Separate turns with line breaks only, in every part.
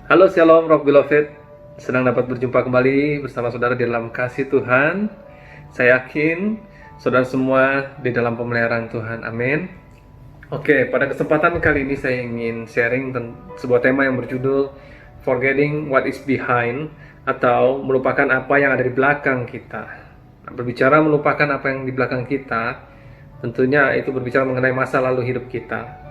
Halo Shalom Rock Beloved, senang dapat berjumpa kembali bersama saudara di dalam kasih Tuhan. Saya yakin saudara semua di dalam pemeliharaan Tuhan, amin. Oke, pada kesempatan kali ini saya ingin sharing sebuah tema yang berjudul Forgetting What is Behind, atau melupakan apa yang ada di belakang kita. Nah, berbicara melupakan apa yang di belakang kita, tentunya itu berbicara mengenai masa lalu hidup kita.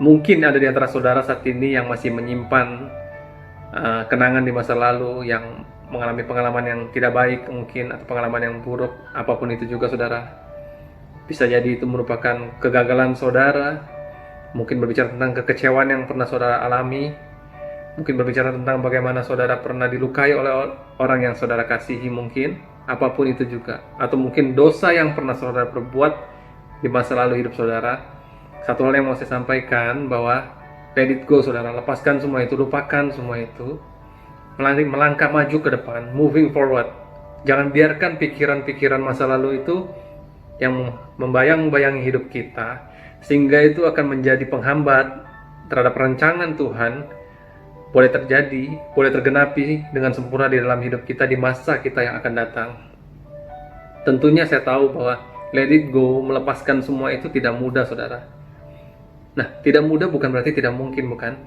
Mungkin ada di antara saudara saat ini yang masih menyimpan kenangan di masa lalu, yang mengalami pengalaman yang tidak baik mungkin, atau pengalaman yang buruk, apapun itu juga saudara. Bisa jadi itu merupakan kegagalan saudara, mungkin berbicara tentang kekecewaan yang pernah saudara alami, mungkin berbicara tentang bagaimana saudara pernah dilukai oleh orang yang saudara kasihi mungkin, apapun itu juga. Atau mungkin dosa yang pernah saudara perbuat di masa lalu hidup saudara. Satu hal yang mau saya sampaikan, bahwa let it go saudara, lepaskan semua itu, lupakan semua itu, melangkah maju ke depan, moving forward. Jangan biarkan pikiran-pikiran masa lalu itu yang membayang-bayangi hidup kita, sehingga itu akan menjadi penghambat terhadap rancangan Tuhan boleh terjadi, boleh tergenapi dengan sempurna di dalam hidup kita di masa kita yang akan datang. Tentunya saya tahu bahwa let it go, melepaskan semua itu tidak mudah saudara. Nah, tidak mudah bukan berarti tidak mungkin, bukan?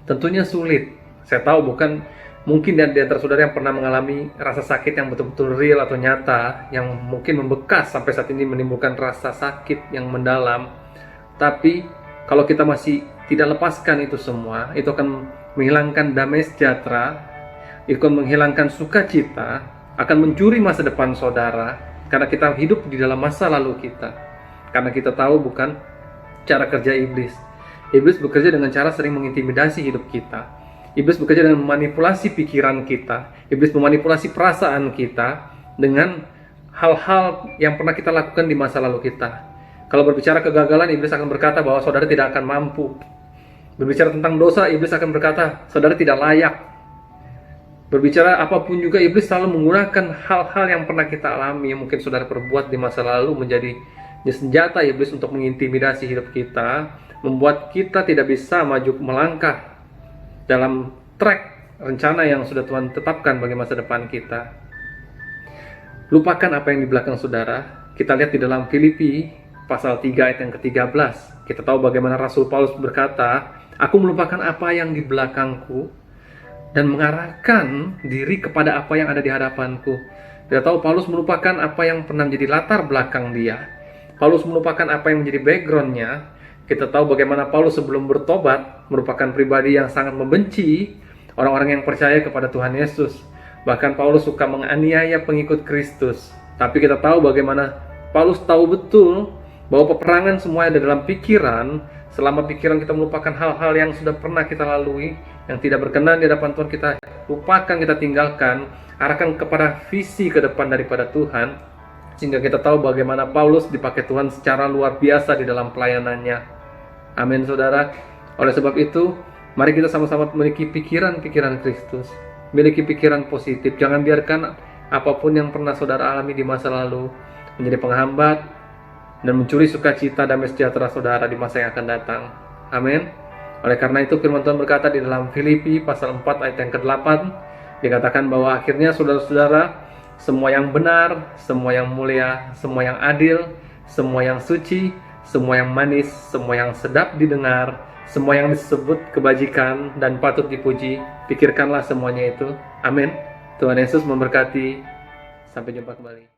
Tentunya sulit. Saya tahu bukan mungkin di antara saudara yang pernah mengalami rasa sakit yang betul-betul real atau nyata, yang mungkin membekas sampai saat ini, menimbulkan rasa sakit yang mendalam. Tapi kalau kita masih tidak lepaskan itu semua, itu akan menghilangkan damai sejahtera, itu akan menghilangkan sukacita, akan mencuri masa depan saudara, karena kita hidup di dalam masa lalu kita. Karena kita tahu bukan cara kerja iblis. Iblis bekerja dengan cara sering mengintimidasi hidup kita. Iblis bekerja dengan memanipulasi pikiran kita. Iblis memanipulasi perasaan kita dengan hal-hal yang pernah kita lakukan di masa lalu kita. Kalau berbicara kegagalan, iblis akan berkata bahwa saudara tidak akan mampu. Berbicara tentang dosa, iblis akan berkata saudara tidak layak. Berbicara apapun juga, iblis selalu menggunakan hal-hal yang pernah kita alami, yang mungkin saudara perbuat di masa lalu, menjadi senjata iblis untuk mengintimidasi hidup kita, membuat kita tidak bisa maju melangkah dalam track rencana yang sudah Tuhan tetapkan bagi masa depan kita. Lupakan apa yang di belakang saudara. Kita lihat di dalam Filipi pasal 3 ayat yang ke-13. Kita tahu bagaimana Rasul Paulus berkata, "Aku melupakan apa yang di belakangku dan mengarahkan diri kepada apa yang ada di hadapanku." Kita tahu Paulus melupakan apa yang pernah menjadi latar belakang dia. Paulus melupakan apa yang menjadi backgroundnya. Kita tahu bagaimana Paulus sebelum bertobat merupakan pribadi yang sangat membenci orang-orang yang percaya kepada Tuhan Yesus. Bahkan Paulus suka menganiaya pengikut Kristus. Tapi kita tahu bagaimana Paulus tahu betul bahwa peperangan semua ada dalam pikiran. Selama pikiran kita melupakan hal-hal yang sudah pernah kita lalui, yang tidak berkenan di hadapan Tuhan, kita lupakan, kita tinggalkan, arahkan kepada visi ke depan daripada Tuhan. Sehingga kita tahu bagaimana Paulus dipakai Tuhan secara luar biasa di dalam pelayanannya. Amin saudara. Oleh sebab itu, mari kita sama-sama memiliki pikiran-pikiran Kristus, memiliki pikiran positif. Jangan biarkan apapun yang pernah saudara alami di masa lalu menjadi penghambat dan mencuri sukacita damai sejahtera saudara di masa yang akan datang. Amin. Oleh karena itu firman Tuhan berkata di dalam Filipi pasal 4 ayat yang ke-8, dikatakan bahwa akhirnya saudara-saudara, semua yang benar, semua yang mulia, semua yang adil, semua yang suci, semua yang manis, semua yang sedap didengar, semua yang disebut kebajikan dan patut dipuji, pikirkanlah semuanya itu. Amin. Tuhan Yesus memberkati. Sampai jumpa kembali.